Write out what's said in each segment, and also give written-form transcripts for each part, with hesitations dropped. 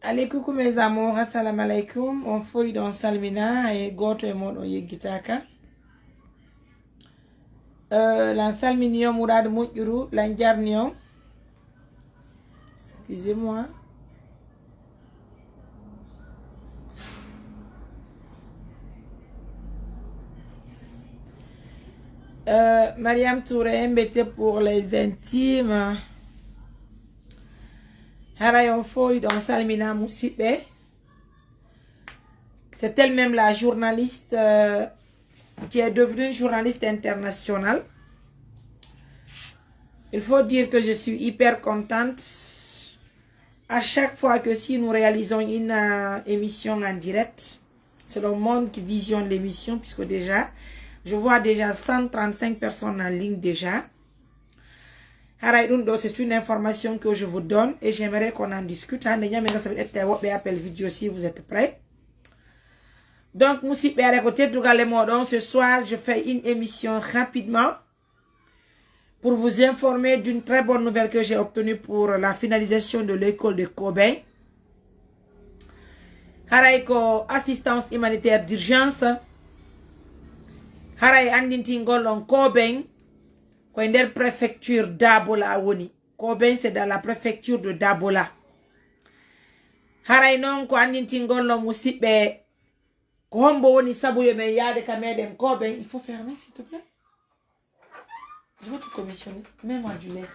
Allez, coucou mes amours, assalamu alaikum. On fouille dans Salmina et goto et mon oyegitaka. La Salminion Mourad Moutjuru, la Njarnion. Excusez-moi. Mariam Touré, mbete pour les intimes. Harayon fouille dans Salmina Moussibé. C'est elle-même la journaliste qui est devenue une journaliste internationale. Il faut dire que je suis hyper contente. À chaque fois que si nous réalisons une émission en direct, c'est le monde qui visionne l'émission, puisque déjà, je vois déjà 135 personnes en ligne déjà. C'est une information que je vous donne et j'aimerais qu'on en discute. Appel vidéo si vous êtes prêts. Donc, ce soir, je fais une émission rapidement pour vous informer d'une très bonne nouvelle que j'ai obtenue pour la finalisation de l'école de Kobe. Assistance humanitaire d'urgence. Kobe. Dans préfecture d'Abola woni. Kobe c'est dans la préfecture de Dabola. Haray non ko andinti ngollo musibbe ko hombo woni sabu yo men yaade ka meden Kobe, il faut fermer s'il te plaît. Je vais te commissionner. Mets-moi du lait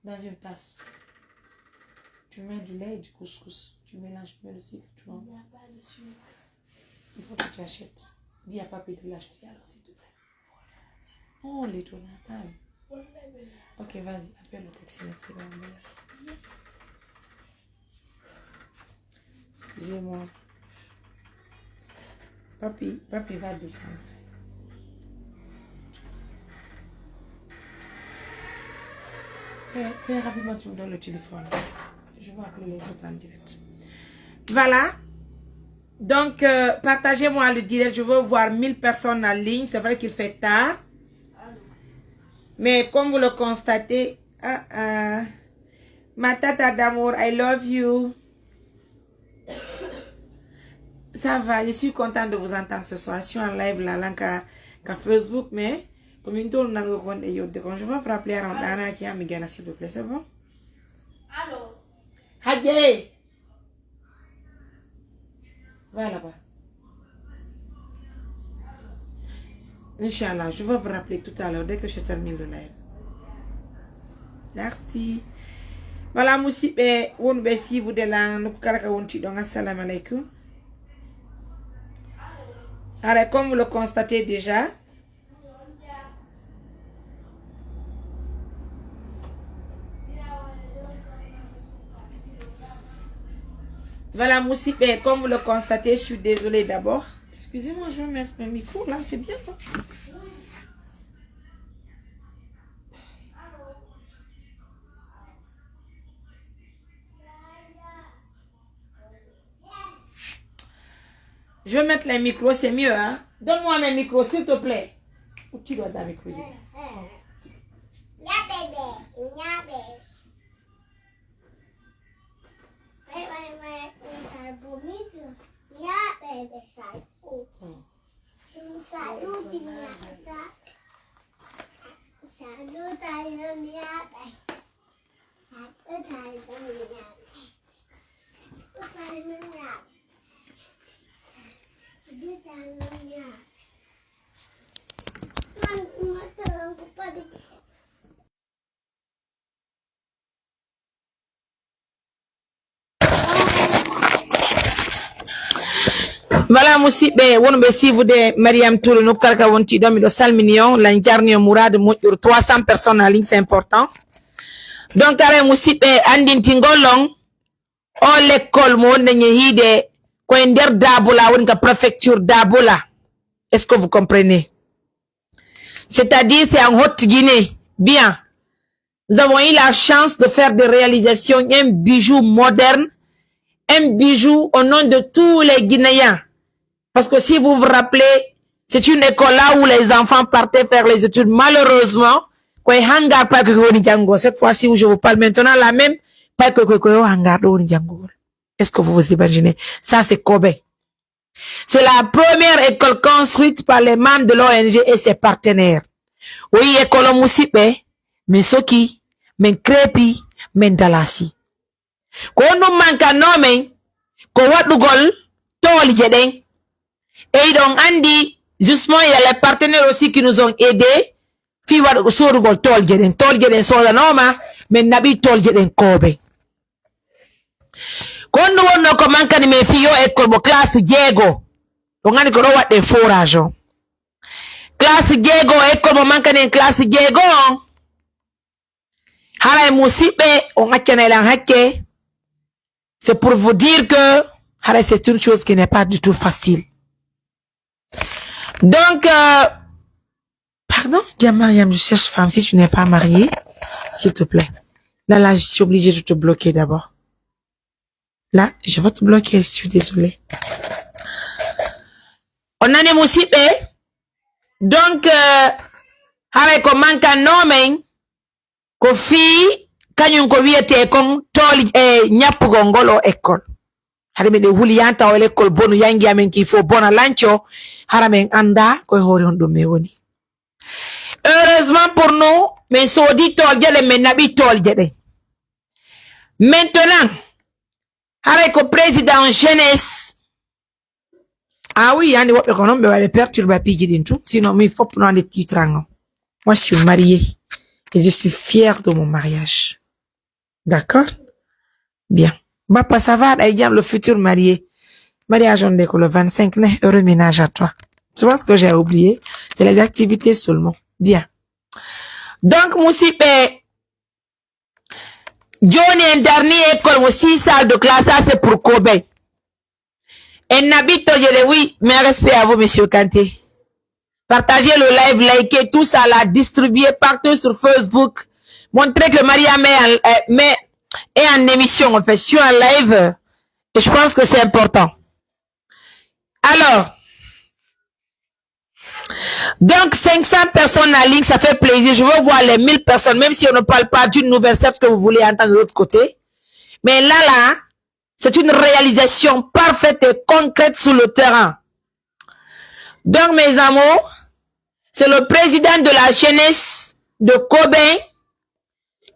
dans une tasse. Tu mets du lait et du couscous. Tu mélanges, tu mets le sucre, tu vois. Il faut que tu achètes. Dis à papi de l'acheter alors s'il te plaît. Oh, les Jonathan. Ok, vas-y, appelle le taxi. Excusez-moi. Papi va descendre. Fais rapidement, tu me donnes le téléphone. Je vais appeler les autres en direct. Voilà. Donc, partagez-moi le direct. Je veux voir 1000 personnes en ligne. C'est vrai qu'il fait tard. Mais comme vous le constatez, ma tata d'amour, I love you. Ça va, je suis contente de vous entendre ce soir. Je suis en live là, qu'à Facebook, mais comme une tourne dans le coin de Yod, je vais vous rappeler à Randana qui a Miguel, s'il vous plaît, c'est bon? Allô? Hadjé! Va là-bas. Inch'Allah, je vais vous rappeler tout à l'heure dès que je termine le live. Merci. Voilà, Moussibé, Wonbe, si vous de la Nukaraka Wonti, donc assalamu alaikum. Alors, comme vous le constatez déjà, voilà, Moussibé, comme vous le constatez, je suis désolée d'abord. Excusez-moi, je vais mettre le micro là, c'est bien, non? Je vais mettre les micros, c'est mieux, hein? Donne-moi mes micros, s'il te plaît. Où tu dois dar micro? Voilà, Moussibé, Wonbe, si vous de Mariam Touré, nous karka wonti domi do salminion, la Njarnion Mourad Moutjuru, 300 personnes en ligne, c'est important. Donc, Kare Moussibé, andinti ngolong, o l'école mo nenye hide, ko ender Dabola, wonka préfecture Dabola. Est-ce que vous comprenez? C'est-à-dire, c'est en Haute-Guinée. Bien. Nous avons eu la chance de faire des réalisations, un bijou moderne, un bijou au nom de tous les Guinéens. Parce que si vous vous rappelez, c'est une école là où les enfants partaient faire les études. Malheureusement, cette fois-ci où je vous parle maintenant, la même, pas que hangar. Est-ce que vous vous imaginez? Ça, c'est Kobe. C'est la première école construite par les membres de l'ONG et ses partenaires. Oui, école Moussipe, men Soki, men Krepi, men Dalasi. Ko nous manque nomen, ko wadugol, tol jeden. Et donc, Andy, justement, il y a les partenaires aussi qui nous ont aidés. Fi wadugol, sorugol, tol jeden, soda noma, men nabi tol jeden Kobe. Quand nous on comment kan me fiyo école classe Diego on ngani ko wat de forage classe Diego école moment kan classe Diego hala musibe on ngachana la hakke c'est pour vous dire que hala c'est une chose qui n'est pas du tout facile donc pardon Mariam, je cherche femme si tu n'es pas mariée s'il te plaît là je suis obligée de te bloquer d'abord. Là, je vais te bloquer, je suis désolée. On a des moussipes. Donc, avec comment qu'un nomen, kofi, kanyun ko wiete kon toli nyapugongolo école. Hade de huliyanta o l'école bonu yangi amen ki fo bona lancho, haramen anda ko hori on dum woni. Heureusement pour nous, mais so dit tol jele men nabi tol jede. Maintenant, avec le président jeunesse. Ah oui, il y a des gens qui ont perturbé tout. Sinon, il faut prendre des titres. Moi, je suis mariée. Et je suis fière de mon mariage. D'accord? Bien. Bah, pas ça va, le futur marié. Mariage en déco le 25, heureux ménage à toi. Tu vois ce que j'ai oublié? C'est les activités seulement. Bien. Donc, Moussipe, Johnny un dernier école aussi salle de classe, ça c'est pour Kobe. Et Nabito, oui, mais respect à vous, monsieur Kanté. Partagez le live, likez tout ça, la distribuez partout sur Facebook. Montrez que Maria est en émission, en fait, je suis en live. Et je pense que c'est important. Alors, donc 500 personnes en ligne, ça fait plaisir. Je veux voir les 1000 personnes, même si on ne parle pas d'une nouvelle recette que vous voulez entendre de l'autre côté. Mais là, c'est une réalisation parfaite et concrète sur le terrain. Donc, mes amours, c'est le président de la jeunesse de Kobe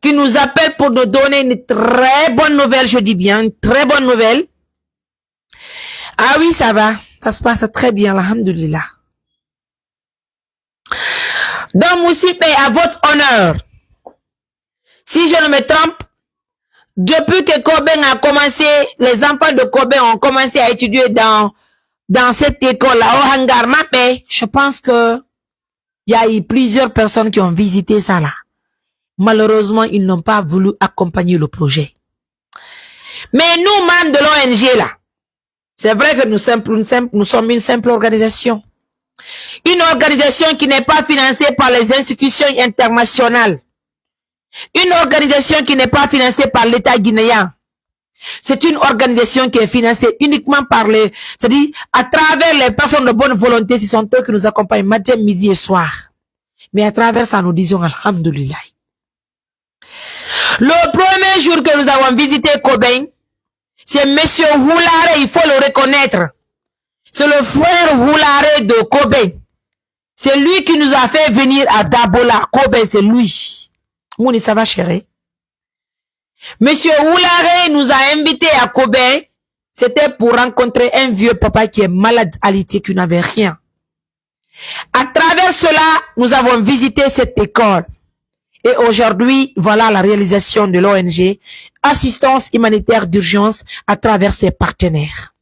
qui nous appelle pour nous donner une très bonne nouvelle, je dis bien, une très bonne nouvelle. Ah oui, ça va. Ça se passe très bien, alhamdoulilah. Donc, Moussipe, à votre honneur, si je ne me trompe, depuis que Kobe a commencé, les enfants de Kobe ont commencé à étudier dans cette école-là, au hangar Mapé, je pense que il y a eu plusieurs personnes qui ont visité ça là. Malheureusement, ils n'ont pas voulu accompagner le projet. Mais nous, membres de l'ONG là, c'est vrai que nous sommes une simple organisation. Une organisation qui n'est pas financée par les institutions internationales. Une organisation qui n'est pas financée par l'État guinéen. C'est une organisation qui est financée uniquement par c'est-à-dire à travers les personnes de bonne volonté, ce sont eux qui nous accompagnent matin, midi et soir. Mais à travers ça, nous disons alhamdoulilah. Le premier jour que nous avons visité Kobe, c'est monsieur Houlare, il faut le reconnaître. C'est le frère Houlare de Kobe. C'est lui qui nous a fait venir à Dabola. Kobe, c'est lui. Mouni, ça va, chérie? Monsieur Houlare nous a invités à Kobe. C'était pour rencontrer un vieux papa qui est malade alité, qui n'avait rien. À travers cela, nous avons visité cette école. Et aujourd'hui, voilà la réalisation de l'ONG, assistance humanitaire d'urgence à travers ses partenaires.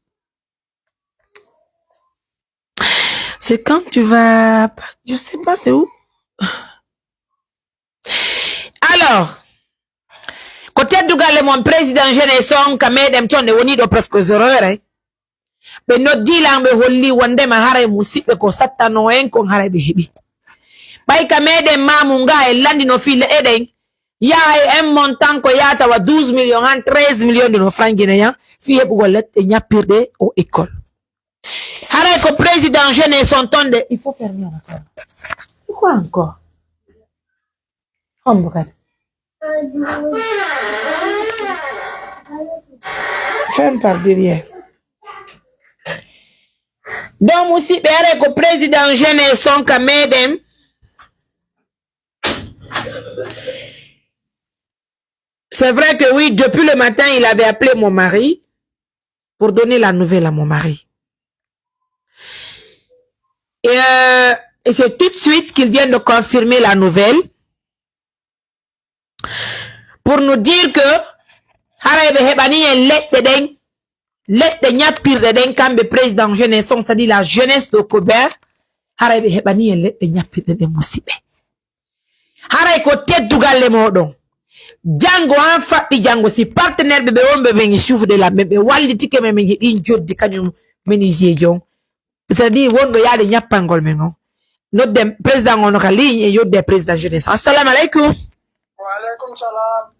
C'est quand tu vas, je sais pas c'est où. Alors, côté Dougal, mon président Geneson, Kamed, Mton, et Wonido presque 0 heures, mais notre deal en Beholi, Wande Mahara, Moussipe, Kosatano, en Konghara Behibi. Bay Kamed, Mamunga, et Landino Fil Eden, ya un montant ko yata wa 12 millions, 13 millions de nos francs guinéens, fiye pour Wallet, et n'y a perdé aux écoles. Hara ko président Geneson tonde, il faut fermer encore. C'est quoi encore? Fais fin par derrière. Donc, Moussi Bere, le président jeune son kamedem. C'est vrai que oui, depuis le matin, il avait appelé mon mari pour donner la nouvelle à mon mari. Et c'est tout de suite qu'il vient de confirmer la nouvelle pour nous dire que le président jeunesse, c'est-à-dire la jeunesse de Kobert, Django en faɓɓi Django si partenaire ɓe wonɓe ɓe suufde lamɓe ɓe wallitike men min heɓi joddi kañum menuisier jon c'est-à-dire wonɗo yaade ñappangol men on nodde président ono ka ligne e yodde président jeunesse. Assalamu alaikum. Wa alaikum salam.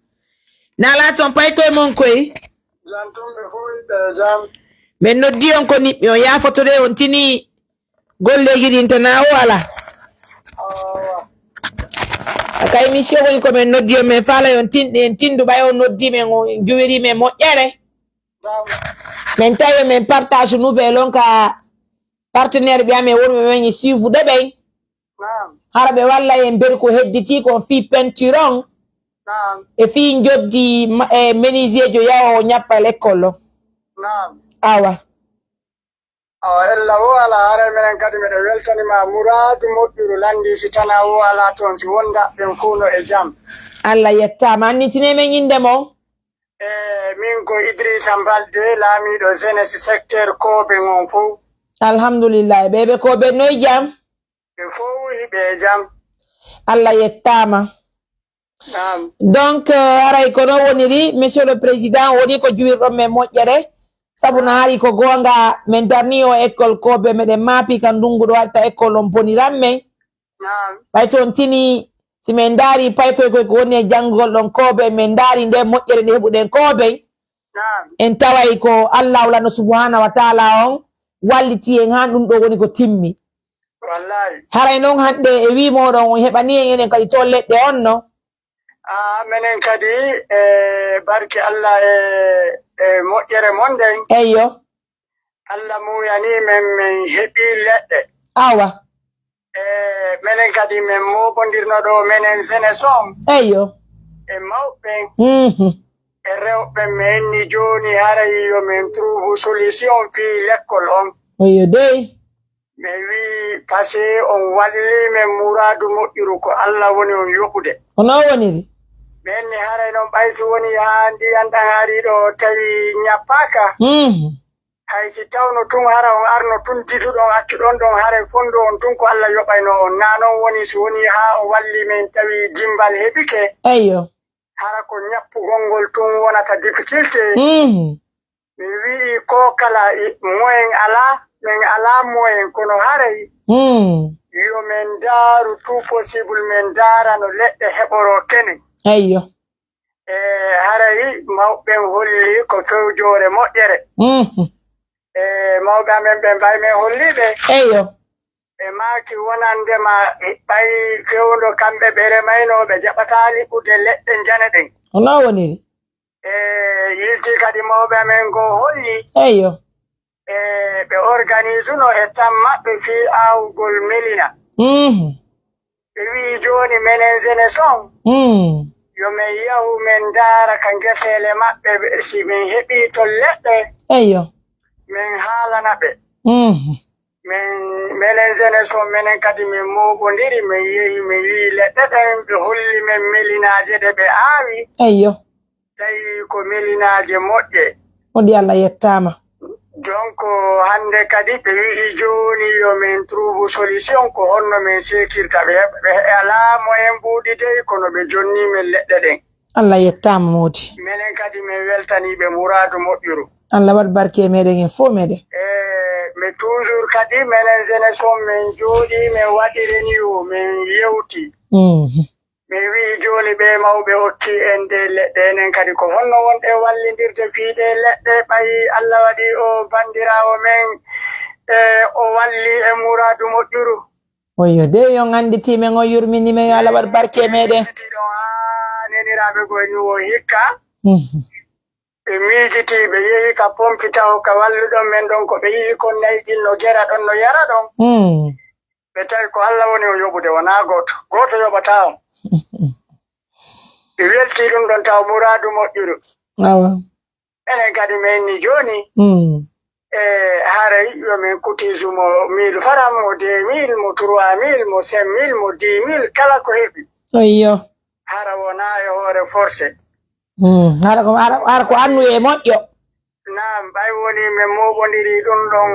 Nala ton pay koye mon koye Jantumɓe fu jam. min noddi on ko niɓɓe on yafotode on tini golleji ɗin to na o ala aka émission woni komin noddi on min faala yon tinɗi en tindu ɓay on noddi men o juwiri men moƴƴere min tawi min partage nouvelle on ka partenaire ɓe amen wonɓe men suivude ɓen hara ɓe walla en ber ko hedditi ko fi peinture on e fi joddi e menuisier jo yawa o ñappa l'école o awa ella wo ala hara minen kadi miɗe weltanima Mouradu moƴƴuru landi si tana wo ala toon si wonda ɓen fuuno e jam. Allah yettama annitine men inde mon min ko Idrissa Balde laamiɗo jeunesse secteur Kobe ngon fof. Alhamdulillah ɓeɓe Kobe noy jam ɓe fof hiɓe jam. Allah yettama. Donc aray kono woniri monsieur le président woni ko juwirɗon men moƴƴere sabu na hari ko gonga men darni o école Kobe meɗen maapi kan ndungu ɗo watta école on boniran men ɓay toon tini si min daari pay koye ko woni e janngol ɗon Kobe min daari nde moƴƴere nde heɓuɗen Kobe en taway ko Allah wulano subhanahu wa taala on walliti en han ɗum ɗo woni ko timmi haray noon hande e wimoɗon on heɓani en enen kadi to leɗɗe on no menen kadi barke Allah e moƴƴere mon nden eyyo Allah muyani men min heɓi leɗɗe awa menen kadi min moɓodirno ɗo menen jeunesse on eyyo e mawɓen e rewɓe men ni joni haray yo min trouve solution fi l'école on eyyo dey mi wi passé on walli men Mouradu moƴƴuru ko Allah woni on yoɓude hono woniri men ni haray noon ɓaysi woni ha ndiyan ɗan hari ɗo tawi ñappaka hay si tawno tun hara on arno tun dituɗon accuɗon ɗon haray fondo on tun ko Allah yoɓayno on na noon woni so woni ha o walli men tawi jimbal heɓike eyyo hara ko ñappugol tun wonata difficulté mi wii ko kala moyen ala min ala moyen kono haray yo min daaru tout possible min daarano leɗɗe heɓoro kene eyyo haray mawɓen holli ko fewjore moƴƴere mawɓe amen ɓe mbay men holliɓe eyyo ɓe maaki wonandema ɓay fewndo kamɓe ɓe remaynoɓe jaɓata liɓude leɗɗe jane ɗen hono woniri yilti kadi mawɓe amen go holli eyyo ɓe organise no e tan maɓɓe fi awgol melina ɓe wi joni menen jeunesse on yo min yahu min daara ka gesele maɓɓe si min heɓi to leɗɗe eyyo min haalana ɓe menen jeunesse on minen kadi min moɓodiri min yehi min yii leɗɗe ɗen ɓe holli men melinaje ɗe ɓe aawi eyyo tawi ko melinaje moƴƴe odi Allah yettama donc hande kadi ɓe wii joni yo min trouve solution ko honno min sekirta ɓe ala moyen ɓuuɗi dey kono ɓe jonni min leɗɗe ɗen Allah yettama modi minen kadi min weltaniɓe Mouradu moƴƴuru Allah waɗ barke meɗen en fo meɗen mi toujours kadi minen jeunesse on min jooɗi min waɗi réunion min yewti min wii joni ɓe mawɓe hokki en de leɗɗe enen kadi ko honno wonɗe wallidirde fiiɗe leɗɗe ɓayi Allah waɗi o bandirawo men o walli e Mouradu moƴƴuru oyo de yon anditi men o yurmini men yo Allah waɗ barke meɗen ɗon ha neniraɓe goyni o hikka ɓe miijiti ɓe yehi ka pompitawo ka walluɗon men ɗon ko ɓe yi'i kon nayi ɗin no gera ɗon no yara ɗon ɓe tawi ko Allah woni o yoɓude wonaa gooto yoɓataa on ɓe weltii ɗum ɗon taw muraadu moƴƴuru enen kadi min ni jooni haray yomin kutisumo 1000 francs mo 2000 mo 3000 mo 5000 mo 10000 kala ko heɓi ayyo hara wonaa e hoore forcé hara ko annu e moƴƴo naam ɓay woni min moɓondiri ɗum ɗon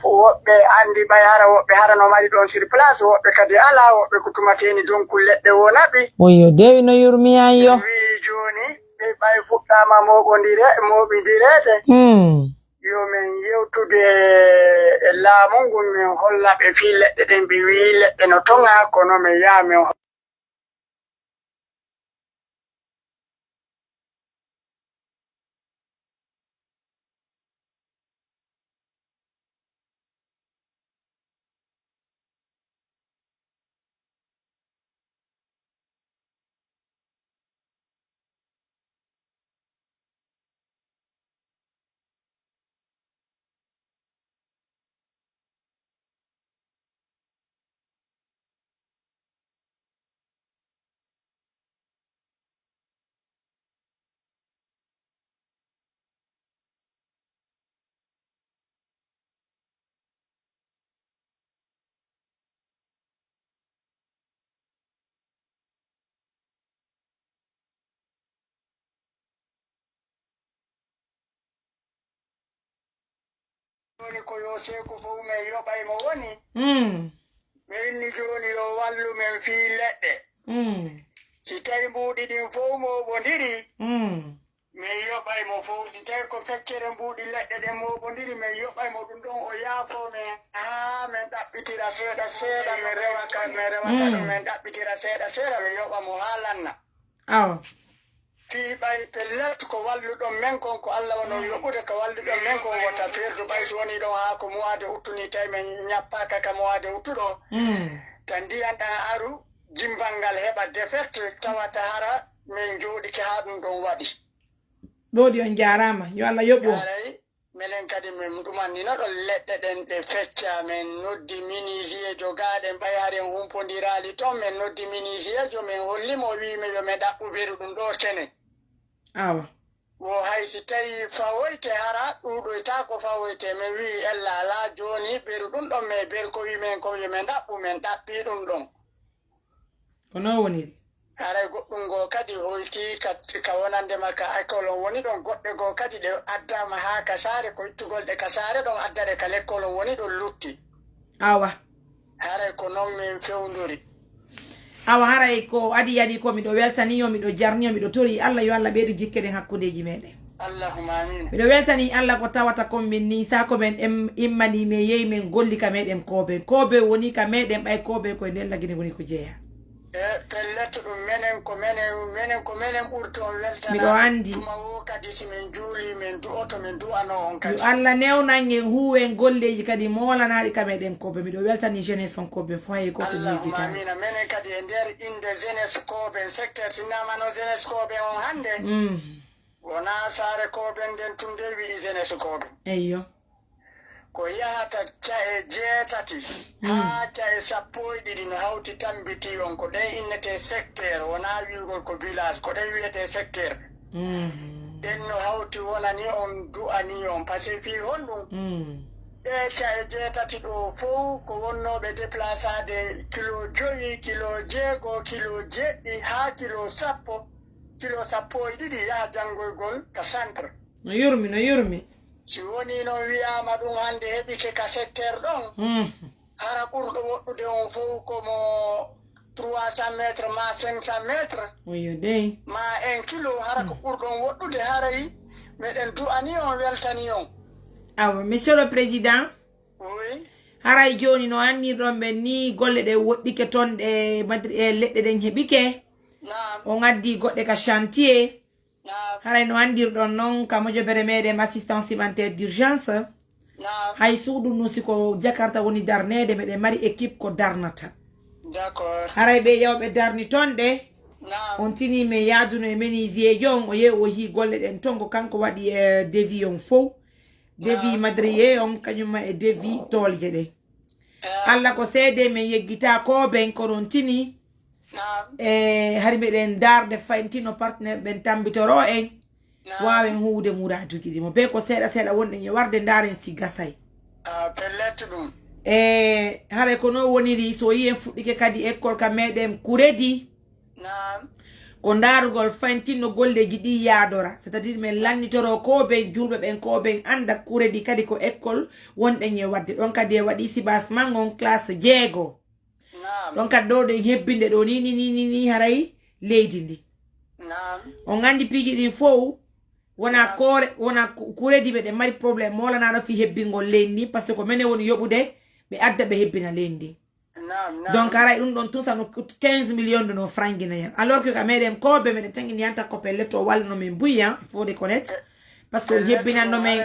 woɓɓe anndi ɓay hara woɓɓe hara no mari ɗon sur place woɓɓe kadi alaa woɓɓe ko tumateni donku leɗɗe wonaɓi oyo dewi no yurmi ayyo wii jooni ɓe ɓay fuɗɗama moɓidireede yo min yewtude e laamu ngu min holla ɓe fii leɗɗe ɗen ɓe wii leɗɗe no toŋa kono min yaha min woni ko yo seeko fof min yoɓay mo woni mi winni jooni yo wallu men fii leɗɗe si tawi mbuuɗi ɗin fof moɓondiri min yoɓay mo fof si tawi ko feccere mbuuɗi leɗɗe ɗen moɓondiri min yoɓay mo ɗum ɗon o yaafo men haa min ɗaɓɓitira seeɗa seeɗa min rewata ɗum min ɗaɓɓitira seeɗa seeɗa min yoɓa mo haa lanna fii ɓay pellet ko walluɗon men kon ko Allah wono yoɓude ko walluɗon men kon wota perdu ɓay so woni ɗon haa ko mowaade uttuni tawi min ñappaka ka mowaade uttuɗo tan ndiyan ɗan aru jimbal ngal heɓa deferte tawata hara min jooɗike haa ɗum ɗon waɗi ɗoɗi on jarama yo Allah yoɓu aray minen kadi min ɗumannino ɗon leɗɗe ɗen ɗe fecca min noddi minisier jogaaɗen ɓay haren humpodiraali toon min noddi minisiejo min hollimo wiimi yo min ɗaɓɓu beru ɗum ɗo kene awa wo hay si tawi fawoyte hara ɗuɗoyta ko fawoyte min wii ella ala jooni beru ɗum ɗon min beru ko wi min ko yo min ɗaɓɓu min ɗaɓɓi ɗum ɗon ko no woniri haray goɗɗum goo kadi hoyti ka wonande makka école on woni ɗon goɗɗe goo kadi ɗe addama haa kasaare ko ittugol ɗe kasaare ɗon addade ka l'école on woni ɗon lutti awa haray ko noon min fewnduri awa haray ko adi yadi ko miɗo weltaniyo miɗo jarniyo miɗo tori Allah yo Allah ɓeydu jikke ɗen hakkudeji meɗen allahumma amin miɗo weltani Allah ko tawata kommin ni sako men immani min yehi min golli ka meɗen koɓe woni ka meɗen ɓay koɓe koye nden lagine woni ko jeeya pellet ɗum minen ko minen ɓurti on weltana miɗo andi tuma wo kadi si min juuli min du'oto min du'ano on kadi yo Allah newnan en huwen golleji kadi molanaɗi ka meɗen koɓe miɗo weltani jeunesse on koɓe fo hay goto allahumma amina minen kadi e nder inde jeunesse koɓen secteur sinamano jeunesse koɓen on hannde wona saare koɓen nden tum nde wi'i jeunesse koɓen eyyo ko yahata cae 8 haa cae 12 no hawti tambiti on ko ɗen innete secteur wona wiigol ko village ko ɗen wiyete secteur ɗen no hawti wonani on du'ani on par ce que fii honɗum ɗe cae 8 ɗo fof ko wonnoɓe déplacade kilo 5 kilo 6 kilo 7 haa kilo 10 kilo 12 yaha janngoygol ka centre no yurmi si woni noon wiyama ɗum hannde heɓike ka secteur ɗon hara ɓurɗo woɗɗude on fof komo 300 métres ma 500 métres oyo dey ma 1 kilo hara ko ɓurɗon woɗɗude haray meɗen du'ani on weltani on awa monsieur le président oui haray joni no annirɗon ɓen ni golle ɗe woɗɗike toon ɗe leɗɗe ɗen heɓike on addi goɗɗe ka chantier haray no andirɗon noon ka mojobere meɗen assistance alimentaire d'urgence hay suuɗu no siko jakarta woni darnede meɗen mari équipe ko darnata d'accord haray ɓe ƴewɓe darni toon ɗe on tini me yaduno e menisien jon o ye o hi golle den tongo kanko wadi devi on fo devi madriye on kanyuma e devi tolje de alla ko sede me yeggita ko ben koron tini harbe den darde fayntino partner ben tambitoro en wawen huude muradu kidi mo be ko seeda wonde ni warde ndaren si gasay pellet dum hare ko no woniri so yi en fuddike kadi école ka meden kuredi ko darugol fayntino golleji di yaadora c'est-à-dire men lannitoro ko be julbe ben ko ben anda kuredi kadi ko école wonde ni wadde don kadi wadi sibas mangon classe jeego don kadi do de hebbinde do ni haray leydi ndi on gandi pigi din fo wona kuredi be de mari problème mola na fi hebbingol lendi parce que ko mene woni yobude be adda be hebbina lendi donc aray dum don tusa no 15 millions de no frangina ya alors que kamedem ko be men tangini yanta ko pelleto wal no men buya il faut reconnaître parce que hebbina no men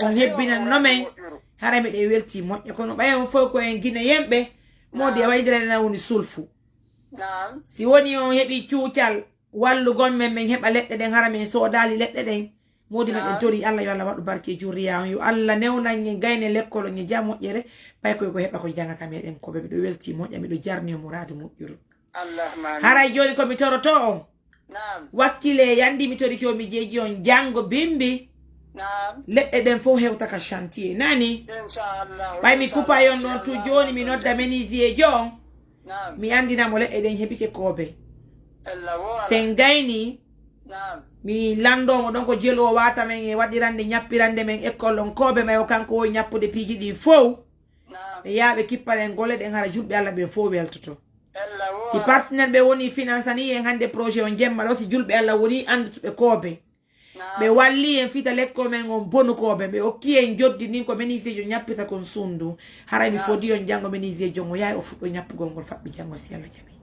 on hebbina no men haray me de welti moƴƴa kono bay on fo ko en gina yembe modi e waydere na woni sulfu si woni on hebi ciucal wallu gon men heba ledde den harame sodali ledde den modi men tori Allah yo Allah wadu barke juriya yo Allah newna ngi gayne lekkolo ngi jamo jere pay ko heba ko janga kameden ko be do welti moƴƴa mi do jarni muradu moƴƴuru Allah man haray joni ko mi toroto on wakkile yandi mi tori ko mi jeji on jango bimbi ledde den fo hewta ka chantier nani inshallah bay mi kupa yon non tu joni mi nodda menisie jon mi andina mo ledde den hebike kobe Sengaini mi lando mo don ko jelo wata men e wadirande nyappirande men école on kobe may o kanko o nyappude piji di fo e yaabe kippalen gole den hara julbe Allah be fo weltoto si partenaire be woni financani en hande projet on jemma do si julbe Allah woni andu be kobe be walli en fita lekko men on bonu kobe be okki en joddi nin ko menise jo nyappita kon sundu hara mi fodi on jango menise jo mo yaay o fuddo nyappugol gol fabbi jango si Allah jabi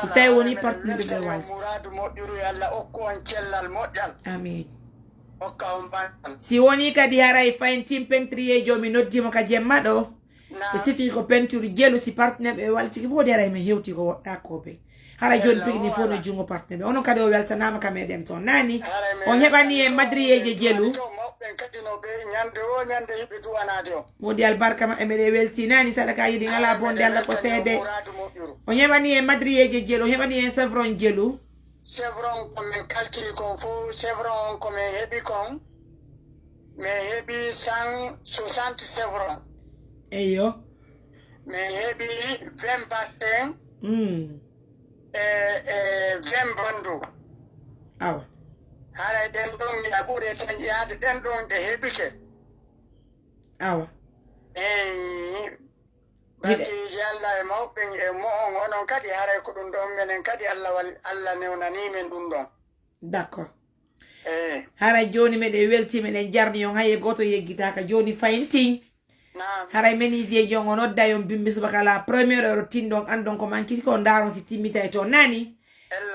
si tay woni partenaire be walti muradu moddiru yalla okko on cellal modjal amin okka on ban si woni kadi haray fayntim pentriye jo mi noddimo ka jemma do be sifi ko penturi jelu si partenaire be walti ki bodi haray me hewti ko wodda ko be haray joni pigni fo no jungo partenaire be onon kadi o weltanama ka medem ton nani on hebani e madriyeje jelu modi albarka ma emede welti nani sadaka yidi ngala bonde Allah ko sede o hebani e madriyeje jelu hebani e chevron jelu chevron ko men calcul ko fo chevron ko men hebi kon me hebi 160 chevron eyo me hebi 20 patin 20 bandu aw hara den don mi abure tan yaade den don de hebike awa bati yalla e mawben e mo onon kadi hara ko dum don menen kadi Allah newnani men dum don d'accord hara joni mede welti meden jarni on haye goto yeggita ka joni faynting hara menisi jon on odda yon bimbi subaka la première heure tindon andon ko manki ko ndaron si timita e to nani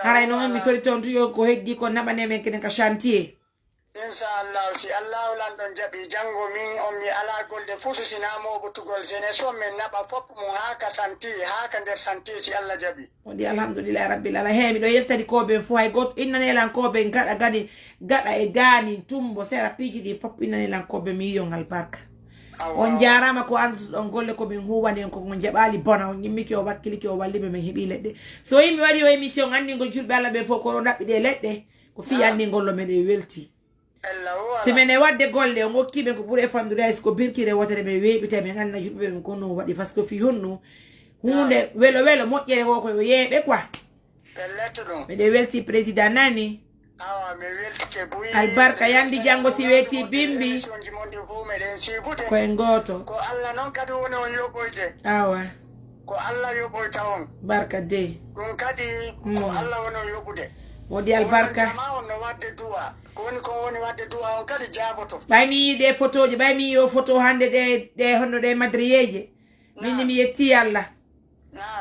hara no mi tori ton tuyo ko heddi ko nabane men kenen ka chantier inshallah si Allah landon jabi jango min on mi ala golde fusu sinamo butugol sene so men naba fop mo haka santi haka der santi si Allah jabi odi alhamdulillah rabbil alamin mi do yeltadi ko be fu hay got innane lan ko be gada e gani tumbo sera piji di fop innane lan ko be mi yongal barka on jarama ko andu don golle ko min huwande ko ngon jabali bona on yimmiki o wakkiliki o wallibe men hebi ledde so yimi wadi o émission andi ngol julbe Allah be fo ko dabbi de ledde ko fi andi ngollo men e welti si mene wadde golle on hokkibe ko buri e famdude ay ko birkire wotere be webite men anna julbe men ko no wadi parce que fi honnu hunde welo moƴƴere ko ko yebe quoi be de welti président nani awa me welti ke buyi albarka yandi jango si weti bimbi ko en goto ko Allah non kadi woni on yoboyde awa ko Allah yoboyta on barka de dum kadi ko Allah woni on yobude modi albarka ma on no wadde duwa ko woni wadde duwa on kadi jaboto bay mi de photoje bay mi yo photo hande de honno de madriyeje min mi yetti Allah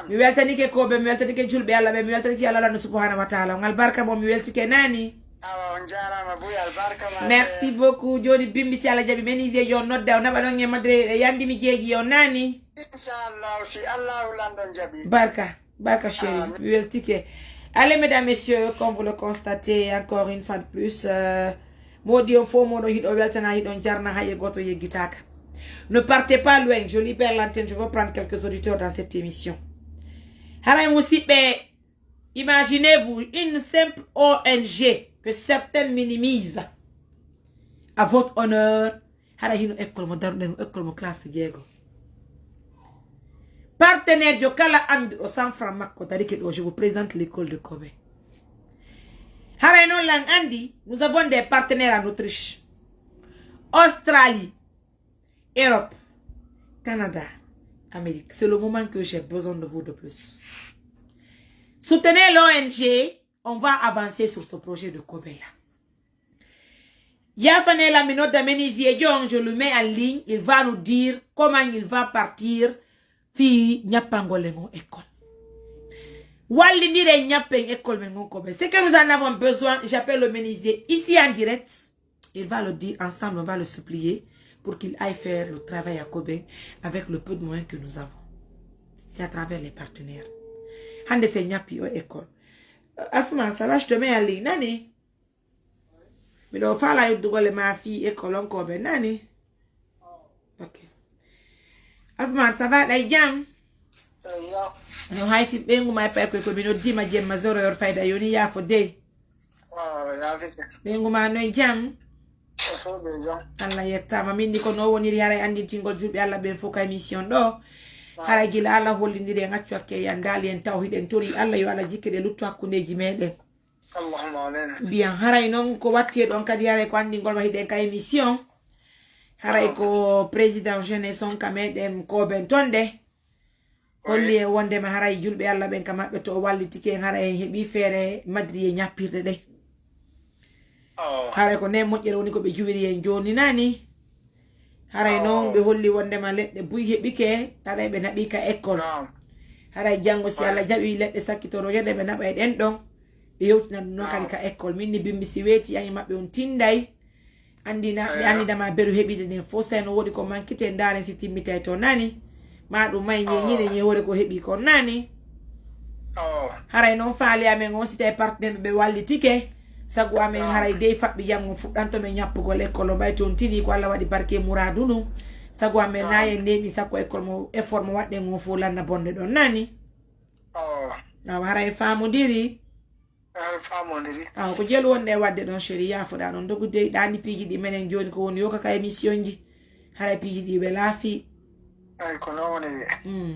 mi weltanike ko be mi weltanike julbe Allah be mi weltanike Allah subhanahu wa ta'ala ngal barka mo mi weltike nani awa on jarama buy albarka ma merci beaucoup joni bimbi si Allah jabi menise jon nodda o naba don e madre yandi mi jeegi on nani inshallah si Allah landon jabi barka chéri mi weltike Allez, mesdames, messieurs, comme vous le constatez, encore une fois de plus, ne partez pas loin, je libère l'antenne, je vais prendre quelques auditeurs dans cette émission. Imaginez-vous une simple ONG que certaines minimisent à votre honneur. Partenaire de Kala And au San Francisco, je vous présente l'école de Kobe. Nous avons des partenaires en Autriche, Australie, Europe, Canada, Amérique. C'est le moment que j'ai besoin de vous de plus. Soutenez l'ONG, on va avancer sur ce projet de Kobe là. Yafane la minute de Ménisier, je le mets en ligne, il va nous dire comment il va partir. Fi nyapangolengo école. Wali dire nyapeng école mengon kobe. C'est que nous en avons besoin. J'appelle le menuisier ici en direct. Il va le dire ensemble, on va le supplier pour qu'il aille faire le travail à Kobe avec le peu de moyens que nous avons. C'est à travers les partenaires. Hande se nyapi au école. Alfuma, ça va, je te mets en ligne. Nani? Mais le fa la yudugole ma fille école en Kobe. Nani? Ok. Alfuma, ça va, la jam? No haifi bengu mai pa ko bino dima jem mazoro yor fayda yoni ya fo de. Bengu ma no jam. Allah yetta ma min ko no woni yara andi tingol jubi Allah ben foka mission do. Hara gila Allah hollindire ngaccu akke yandali en tawhid en tori Allah yo Allah jikkede luttu hakkundeji meden. Allahumma amin. Bien haray non ko watti don kadi yara ko andi ngol ma hiden ka émission. Haray ko président jeunesse on kamedem ko ben tonde. Holli wonde ma haray julbe Allah ben ka mabbe to wallitike haray hebi fere madri e nyapirde de. Haray ko ne mojjere woni ko be juwiri en joni nani. Haray non be holli wonde ma ledde buy hebike haray be nabi ka école. Haray jango si Allah jabi ledde sakkitoro yede be naba e den don. Be yewtina non kali ka école minni bimbi si weti yangi mabbe on tinday. Andina be andida ma beru hebide den fosta no wodi ko mankite ndaren si timmita to nani. Madu may nyine nye wore ko hebi ko nani. Haray non faali amen on site partenaire be wallitike sagu amen haray dey fabbi jango fuddanto me nyappugo l'école bay ton tini ko Allah wadi barke muradunu sagu amen naye nemi sakko école mo effort mo wadde ngo fo lanna bonde don nani. Na haray famudiri ko jelo wonde wadde don sharia fuda non dogude dani piji di menen joni ko woni yoka ka émission ji haray piji di be laafi.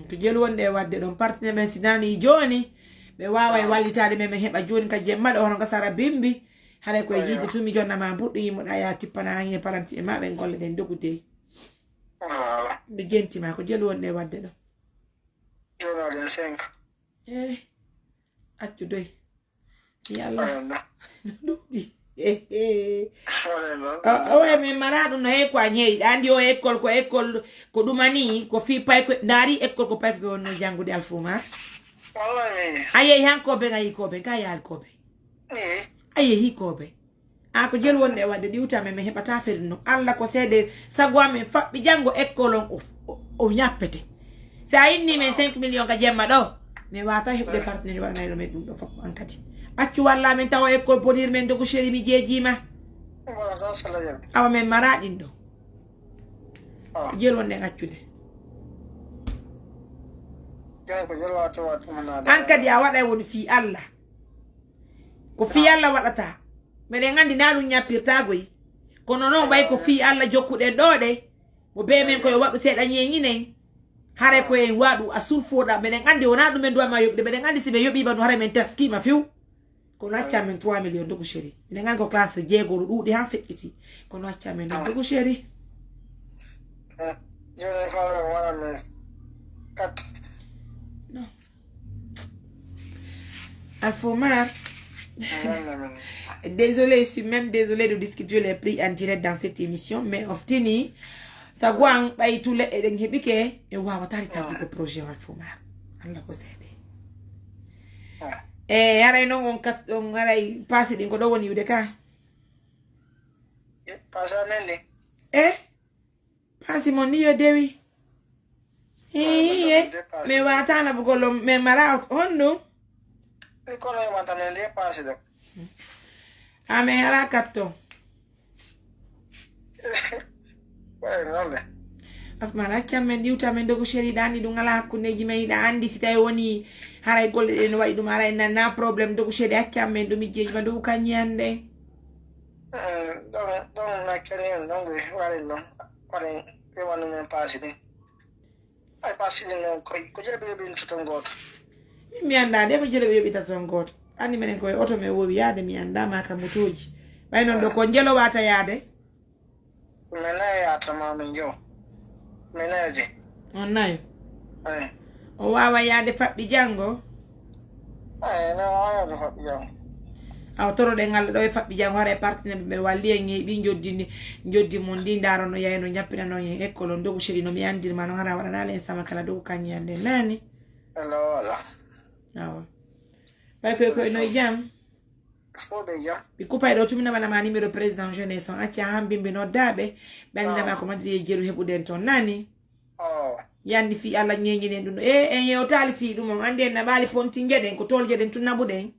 To jelu wonde wadde don partenaire men sinani joni be wawa wallitaade men heba joni ka jemma do hono gasara bimbi hare ko yidi tumi jonna ma buddu yimo da ya kippana hanye paranti e mabe golle den dogude be genti ma ko jelu wonde wadde do jona den 5 accu doy yalla dudi mi maradu no e ko anyei andi o école ko dumani ko fi pay ko dari école ko pay ko no jangude Alfuma wallahi ayei hanko be ngai ko be kay ko be ayei ko be ko jel wonde wadde diwta me hebata fere no Allah ko sede sagwa me fabbi jango école o nyappete sa inni men 5 millions ka jemma do me wata hebde partenaire wala nay do me dum do fop ankati accu walla men taw école podir men dogo chéri mi jeejima awa men maradin do jel wonde accude ankadi a wada woni fi Allah ko fi Allah wadata mede ngandi nanu nyapirta goyi kono non bay ko fi Allah jokkude do de mo be men ko wadu seda nyenginen hare ko en wadu asulfoda mede ngandi wona dum men do ma yobde mede ngandi sibe yobi banu hare men taskima fiu kono acca men 3 millions dogo chéri mede ngandi ko classe jeego do dudi han fekkiti kono acca men dogo chéri jone fala wala men kat non Alfuma. Désolé, je suis même désolé de discuter les prix en direct dans cette émission, mais oftini sa gwang bay tout le eden hebike e wawa tari tabu ko projet Alfuma Allah ko sede yare no on kat on ngaray passé din ko do woni yude ka passé nende passé mon niyo dewi me watana bugolo me mara on no École yi ma tamit dépassé de. Ame ala katto. Ouais, non mais. Afmana chamme diuta men dogo sheri dani dum ala hakkundeji men ida andi si tawi woni haray golle den wayi dum ara na problem dogo sheri accamme dum jeji ma do kanyande. Donc na kene donc wala non. Wala be wala men passé de. Ay passé no ko jere be tuton goto. Mi anda de ko jele be yobita ton goto. Andi menen ko auto me wowi yaade mi anda ma ka mutoji. Bay non do ko jelo wata yaade. Mena ya tama men jo. Mena je. On nayo. Ay. O wawa yaade fabbi jango. Ay na wa do fabbi jango. Aw toro de ngal do e fabbi jango hare partenaire be walli en bi joddi mon di ndarono yayno nyappina no en école ndogu sheri no mi andir ma no hara wala nale sama kala do kanyande nani. Hello ala. Awa. Bay ko no jam. Fode jam. Bi coupa do tumina bana ma numéro président jeunesse on acca hambimbe no dabe bani dama ko madri jeru hebuden ton nani. Oh. Yandi fi alla nyengine dum en yo tali fi dum on ande na bali ponti ngeden ko tol jeden tun nabuden.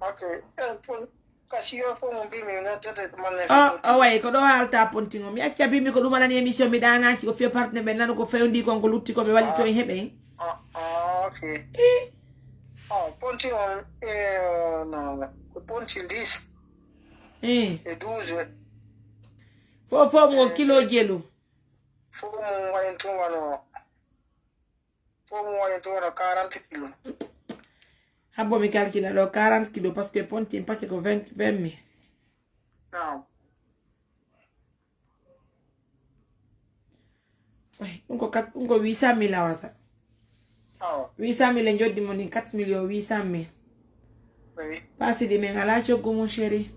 Okay. Pon kasi yo fo mo bi mi na tete manne. Oh way ko do halta ponti ngom mi acca bi mi ko dum nan émission mi dana ci ko fi partenaire ben nan ko fewndi ko lutti ko be walli to hebe. Okay. Ponti on no. Ponti 10. Et 12. Fo mo kilo jelu. Fo mo wayen to wano. Fo mo wayen to wano 40 kilo. Habbo mi calcula do 40 kilo parce que ponti en paquet ko 20 000. Non. Ouais, unko 800 000 awata. 800 000 en joddi mon 4 millions 800 000. Oui. Passi di men ala choggo mon chéri.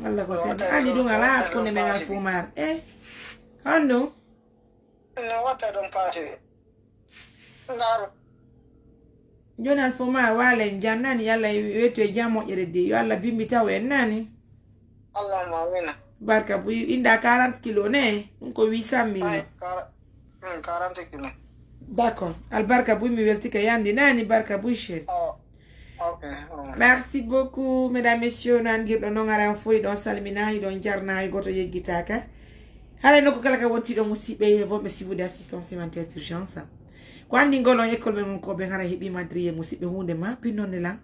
Allah ko sedi ali dum ala ko ne men al fumar. Hando. No wata don passe. Ngaro. Joni al fumar wala jannani yalla weto jamo yerede yo Allah bimbi taw nani. Allah ma wina. Barka bu inda 40 kilo ne ko 800 000. 40 kilo. D'accord. Al barka bu mi welti ka yandi nani barka bu chéri. Okay. Merci beaucoup, mesdames, messieurs. Nangir do nongara foi don salmina don jarna goto yeggitaka. Hale noko kala ka wonti do musibe bo be sibude assistance humanitaire d'urgence. Ko andi ngolo école men ko be hara hebi madriye musibe hunde ma pinonde la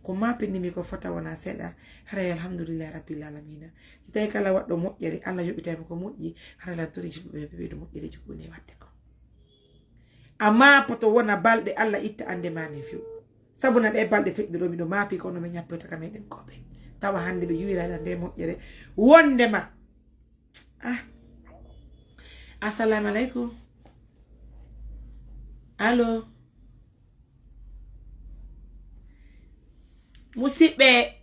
ko ma pinni ko fota wona seda. Hara alhamdulillah rabbil alamin. Tay kala waddo mojjere Allah yobita ko mojji hara la tori be do mojjere jibune wadde ko. Amma poto wona balde Allah itta ande mane fiu. Sabuna de balde fekde do mi do mapi ko no me nyappeta ka meden ko be tawa hande be yuira la de mojjere wonde ma assalamu alaikum allo musibe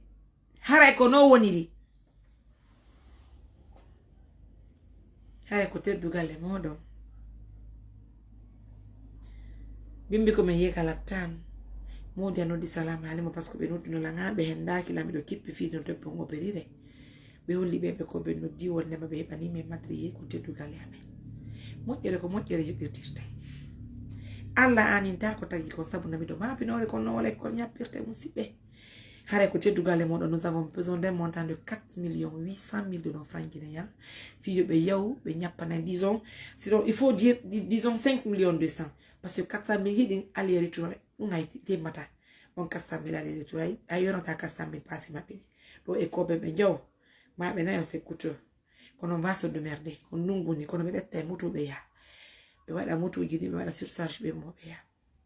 haray ko no woniri haray ko teddu galle modo bimbi ko me yekala tan Modi anodi salama halimo parce que be noddi no langa be hendaki lami do kippi fi no debbo ngoberire be holli be ko be noddi wonde be bani me madri ko teddugal amen mojjere ko mojjere yobirtirta alla aninta ko tagi ko sabuna mi do mapi no ko no wala ko nyappirte musibe hare ko teddugal modo nous avons besoin d'un montant de 4 800 000 de nos francs guinéens fi be yaw be nyappana disons sinon il faut dire disons 5 200 000 parce que 400 000 hidin aller retour ngaiti temata on 400 000 aller retour ayono ta 400 000 passi mabini do e ko be jaw ma be nayo se kuto kono vaso de merde kon nunguni kono be dette mutu be ya be wada mutu jidi be wada surcharge be mo be ya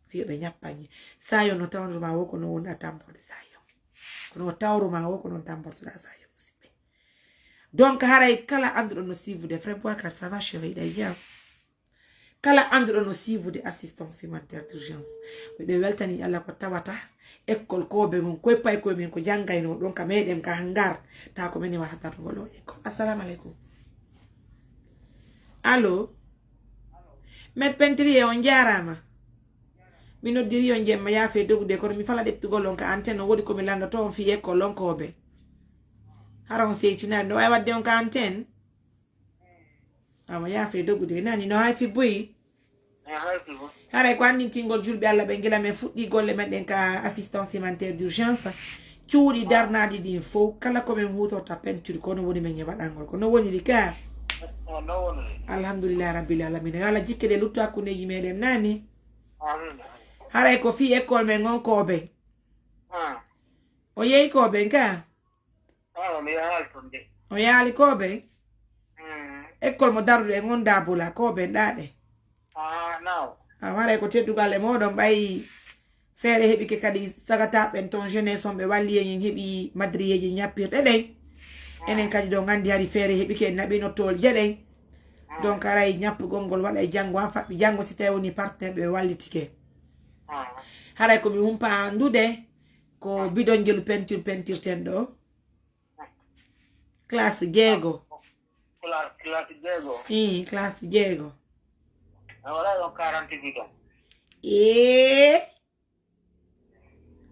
fi be nyappani sayo no tawro ma woko no wonda tamporde sayo kono tawro ma woko no tamporde da sayo musibe donc haray kala andro no sivu de frère Bouakar ça va chérie d'ailleurs kala andro no sivu de assistance humanitaire d'urgence de weltani alla ko tawata école ko be mon koy pay ko men ko jangay no donc medem ka hangar ta ko meni wahata to golo école assalamu alaikum allo met pentri on jarama mino diri on jemma ya fe dogude ko mi fala dettu golon ka antenne wodi ko mi lando to on fi école on ko be haron seytina no ay wadde on ka antenne ama ya fe dogude nani no hay fi boy haray ko andintingol julɓe Allah ɓe gila men fuɗɗi golle meɗen ka assistance humanitaire d'urgence cuuɗi darnaɗi ɗin fof kala komin hutorta peinture kono woni men heɓaɗangol ko no woniri ka alhamdulillah rabbil alamin yo Allah jikke ɗe lutto hakkudeji meɗen nani haray ko fi école men gon koɓe o yeeyi koɓen ka o yaali koɓe école mo daruɗe gon dabula koɓen ɗaɗe haray ko teddugal e moɗon ɓayi feere heɓike kadi sagataɓen ton jeunesse on ɓe walli en heeɓi madriyeji ñappirɗe ɗen enen kadi ɗo gandi hari feere heɓike en naɓinottol jeɗen donc aray ñappugol ngol waɗa e janggo han faɓɓi janggo si tawi woni partenaire ɓe wallitike haray komi humpa andude ko bidon jelu peinture ten ɗo classe jeego classe jeego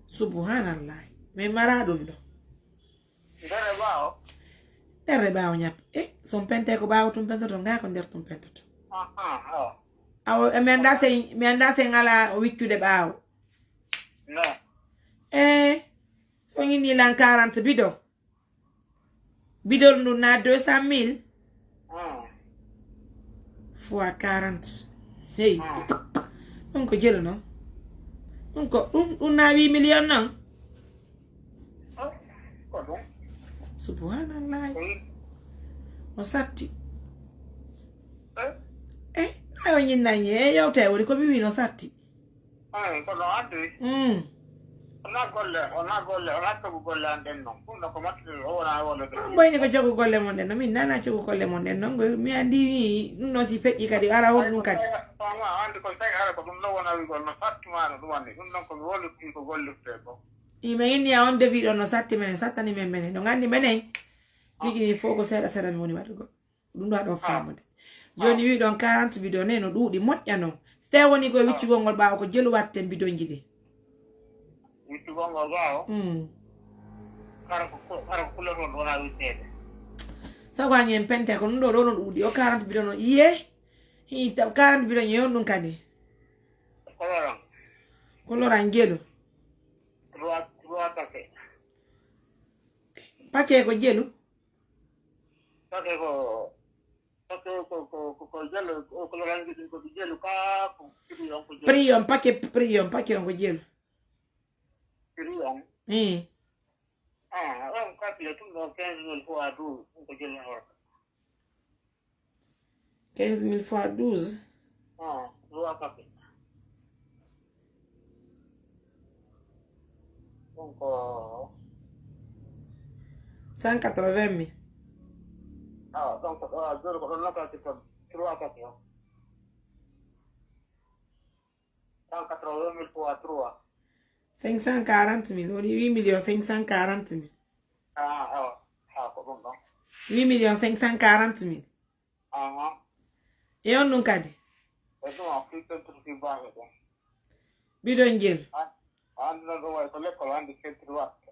subhanallah mais mara ɗum ɗo nder ɓaawo ñappe son pente ko ɓaawo tum pentoto nga ko nder tum pentoto aw mi anda se ngala wiccude ɓaawo so ñini lan 40 bidon ndu na 200 000 fois 40 hey ɗum ko jelo non ɗum na 8 million non subhanallah o satti ayo ñinnañi e yewte woni ko mi wi no satti boyni ko jogu golle mon ɗen no min nana jogu golle mon ɗen noon mi andi ɗum no si feƴƴi kadi ara hon ɗum kadi mi inni a on defi ɗon no satti menen sattani men menen no gandi menen jigini fof ko seeɗa seeɗa mi woni waɗugo ɗum ɗo aɗon famude joni wi ɗon 40 bidon ne no ɗuuɗi moƴƴa noon so tawi woni koye wiccugol ngol ɓaawa ko jelu watten bidonji ɗi wiccugol ngol ɓaawo kara ko kuloton wona wittede sago añen pente ko ɗum ɗo ɗo no ɗuuɗi o 40 bidon no iye 40 bidon yeyon ɗum kadi koloran jelu paquet ko jelu paquet ko jelu ko lorangi ɗin ko jelu ka ko prion paquet on ko jelu prion on calcule tum ɗo 15 000 fois 12 ɗum ko jelu horta 15 000 fois 12 trois paquet donc 180 000 donc jelu ko ɗon nakati ko trois paquet 180 000 fois 3 540 000 woni 8 millions 540 000 ko ɗum ɗon 8 millions 540 000 e on ɗum kadi e ɗum a fi peinture fi baahe ɗon bidon jelu andi noon ɗum way ko l'école andi peinture watte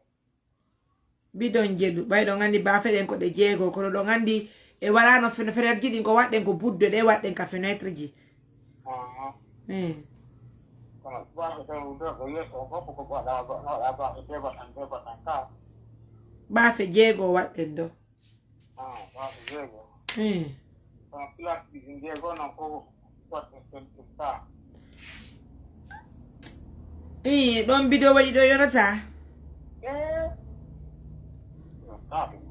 bidon jelu ɓayɗon andi bafe ɗen ko ɗe jeego kono ɗon andi e warano fenêtre ji ɗin ko waɗɗen ko budde ɗe waɗɗen ka fenêtre ji kono baahe ɗen nder ɗo yeeso fof ko waɗa baahe debatan ka bafe jeego waɗɗen ɗo baahe jeego kono place ɗi jeego noon fof waɗɗen peinture ka ɗon bidon waɗi ɗo yonata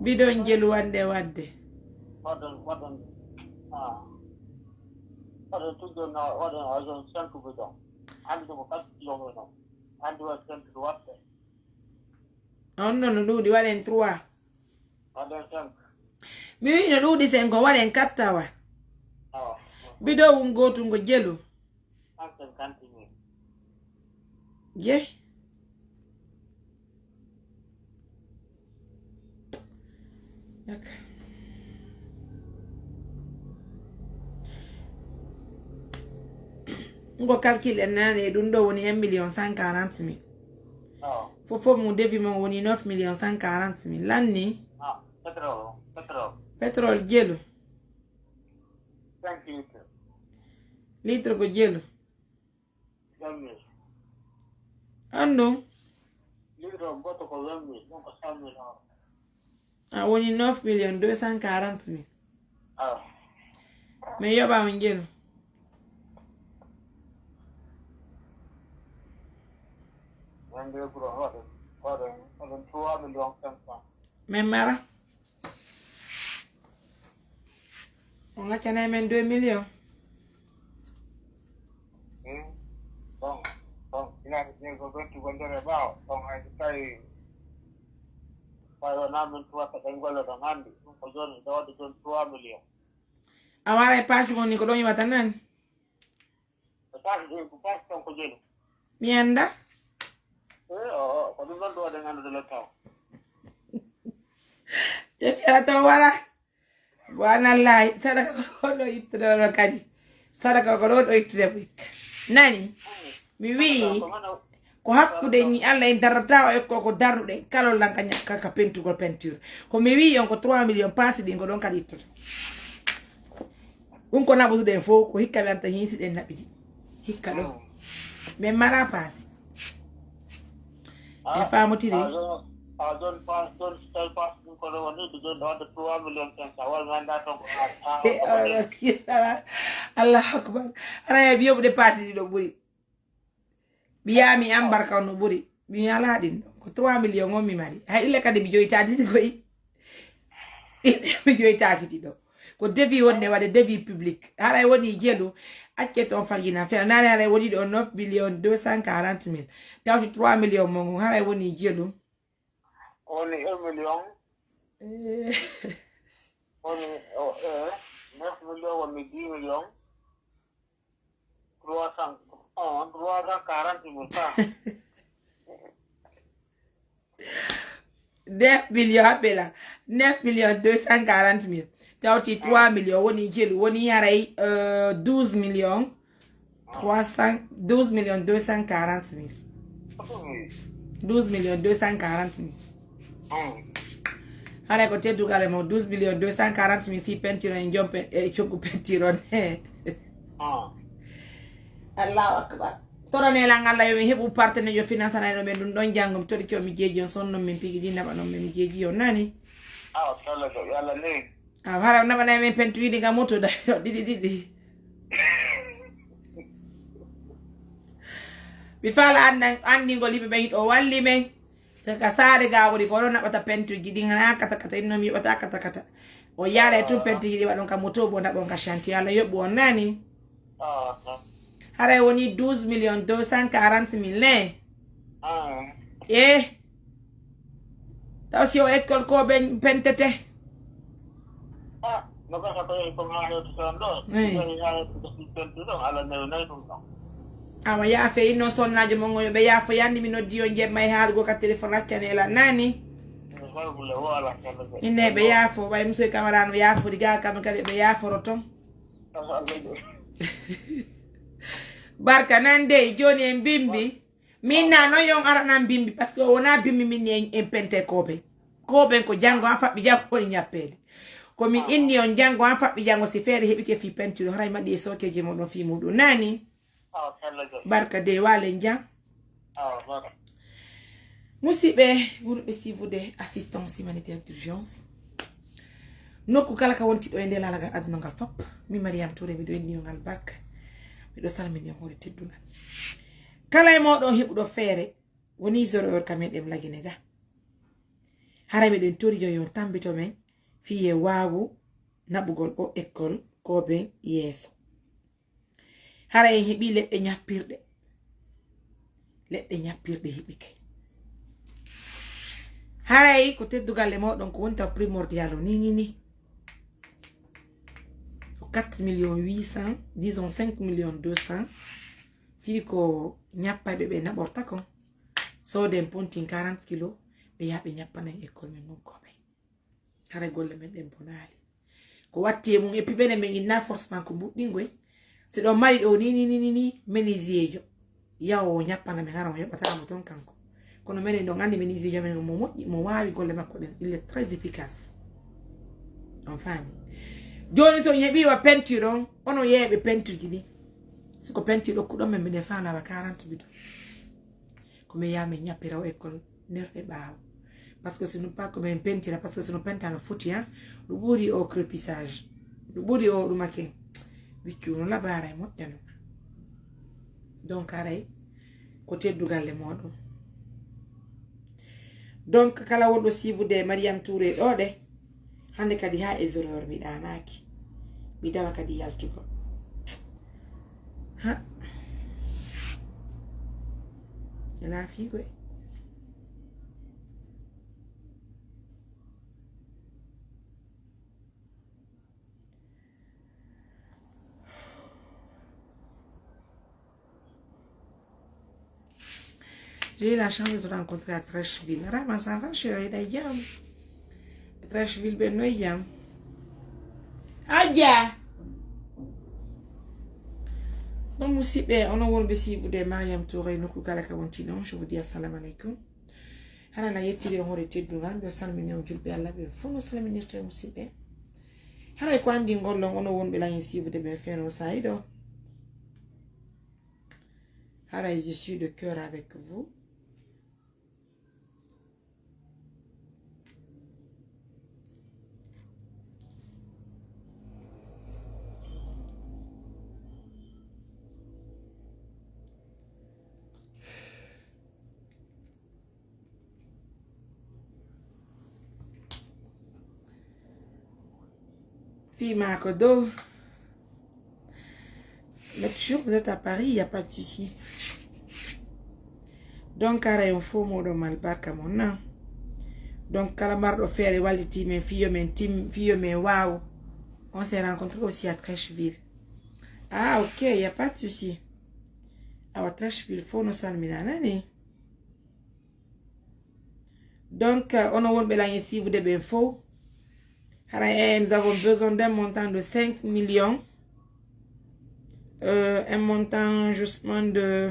bidon jelu wande wadde waɗen tujjon waɗen wajon 5 bidon andi ɗum ko 4 kilométre noon andi wa peinture watte on noon no ɗuuɗi waɗen 3 waɗen 5 mi wi no ɗuuɗi sen ko waɗen 4 tawa bidon wum gotum ngo jelu 150 000 je yak ngo calcule en nane ɗum ɗo woni 1 million 140 000 fofo mo devi mo woni 9 million 140 000 lanni pétrole pétrole jelu 5 litres litre ko jelo Jammi. ando Litre goto ko 20 donc 100 000. a woni 9 millions 240 000 Ah. mais yoba on jelo Wande bro hodo. Hodo 3 millions 500. mais mara on a chane men 2 millions Bon, ina ni go to gondere bawo. Bon ay tay Payo namin tuwa sa Benguelo ng Andy. Kung yun, daw di yun 2 million. awara pasi mo ni ko don yibata nan Tapos, kupas kang ko yun. mi anda Oo, kung doon doon dengan dulu tau. te fiara to wara wana lai sadaka ko do itro kadi sadaka ko do itro bik nani mi wi ko hakkude ni alla en darata e ko darnude kala lankanya kaka peinture ko mi wi on ko 3 millions passe din ko don kadi to ko nabudu den fo ko hikka wanta hinsi den nabiji hikka do me mara passe e famotire Don't pass, don't stay pass. Ko do ni di yun daw 2 million kan sawal nganda to. Allah akbar ana ya biyo de passe di do buri biya mi ambarka no buri mi ala din ko 3 millions on mi mari hay ile kadi mi joyta di ko mi joyta kiti do ko devi wonne wade devi public ara woni jelu acce ton falgina fe nana ara woni do 9 millions 240 000 tawti 3 millions mo ara woni jelu Only 1 million. Only 9 million or 10 million. 340 000. 9 millions appela 9 millions 240 000 tawti 3 millions woni jelu woni yaray 12 millions 12 millions 240 000 12 millions 240 000 hare ko teddu gale mo 12 millions 240 000 fi pentiro en jompe e chogu pentiro ne Allahu akbar torone la ngalla yo mi hebu partenaire yo finance na no men dun don jangom tori ko mi jeji on sonno min pigi di naba non min jeji yo nani Sala do yalla ni hara naba na men pentiri di gamoto da didi mi fala andi ngol libe be hit o walli men saka sare ga wori ko na bata pentiri di ngana kata inno mi bata kata o yare tu pentiri di wadon ka moto bo na bon ka shanti yalla yobo on nani hara woni 12 millions 240 000 ne taw si o école ko ben pentete no ka to ko ngalo to sando ni ya to pentiro do ala ne dum awa ya fe ino sonnajo mo ngoyo be ya fo yandi mi noddi o jemmay haalgo ka téléphone accanela nani ine be ya fo bay monsieur camarano ya fo diga kam kale be ya fo rotom barka nande joni en bimbi min na no yon arana bimbi parce que wona bimbi min en pente kobe ko jango an fabbi jango ko nyappede ko mi inni on jango an fabbi jango si fere hebi ke fi peinture haray madi sokeje mo no fi mudu nani barka de wale nja musibe wurbe sivude assistance humanitaire d'urgence nokku kala ka wonti do ende lalaga adno ngal fop mi Mariam Touré mi do indi ngal barka mi do salmini hore teddungal kala e modo hebudo feere woni 0 heure kamen dem lagine ga hara me den tori yon tambito men fiye waawu nabugol o école ko ben yeso hara en hebi ledde nyappirde hebike hara ko teddugal e modon ko wonta primordial ni 4 millions 800 disons 5 millions 200 fiko nyappa be naborta ko so den pontin 40 kilo be yabe nyappa na école men non ko be hara golle men den bonali ko watti mum e pibene men ina forcement ko buddingoy se do mari do ni menisiejo yawo nyappa na me hara mo yobata mo ton kanko kono men do ngandi menisiejo men mo wawi golle makko den il est très efficace en famille joni so nyebi wa peinture ono yebe peinture gidi ko penti do kudom me defana ba 40 bidon ko me yame nyapira école nerbe baaw parce que ce n'est pas comme un penti là parce que ce n'est pas un foutu hein le buri au crépissage le buri au rumake bichu no la bara mo jano donc aray côté dugal le modo donc kala wondo sivude Mariam Touré do de hande kadi ha ezoror mi danaki mi dawa kadi yaltugo ha la figo j'ai eu la chance de te rencontrer à Trècheville. Rama, ça va, chérie, d'ailleurs. Trècheville, Benoît. Adia! Donc, Moussibé, on a oublié si vous êtes Mariam Touré, nous coupons la cabantine. Je vous dis assalamu alaikum. Alors, là, il y a des gens qui ont été de salminer, on a la belle. Faut nous salminer, Moussibé. Alors, quand on dit qu'on a oublié si vous êtes faire nos saïdos. Alors, je suis de cœur avec vous. Fille Makodo, mais toujours vous êtes à Paris, il n'y a pas de souci. Donc, car un faux mot de malbarka mon nom. Donc, calamar de faire et waliti, mes filles, mes waouh. On s'est rencontrés aussi à Trècheville. Ah, ok, il n'y a pas de souci. À Trècheville, il faut nous salminer. Donc, on a besoin ici, vous devez faux. Nous avons besoin d'un montant de 5 millions. Un montant justement de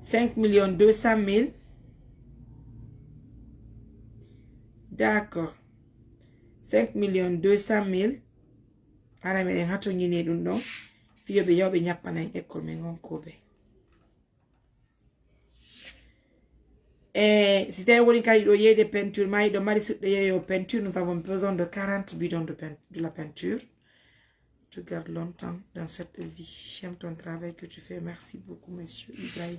5 200 000. D'accord. 5 200 000. Alors, mais on a tout gagné d'un don. Fille be yobe nyapana école mais on kobe. Et si tu as des peintures, peinture, nous avons besoin de 40 bidons de la peinture. Tu gardes longtemps dans cette vie. J'aime ton travail que tu fais. Merci beaucoup, monsieur Ibrahim.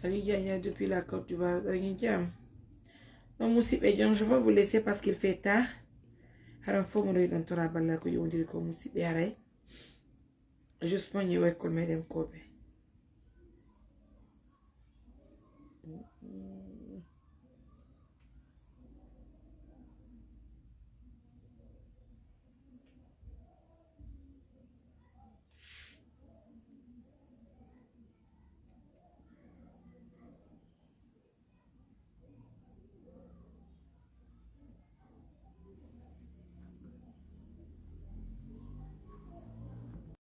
Salut Yaya depuis la Côte d'Ivoire. Donc, je vais vous laisser parce qu'il fait tard. Alors, il faut me donner un tour à balle que vous dites que vous êtes juste pour vous école, mesdames Kobe.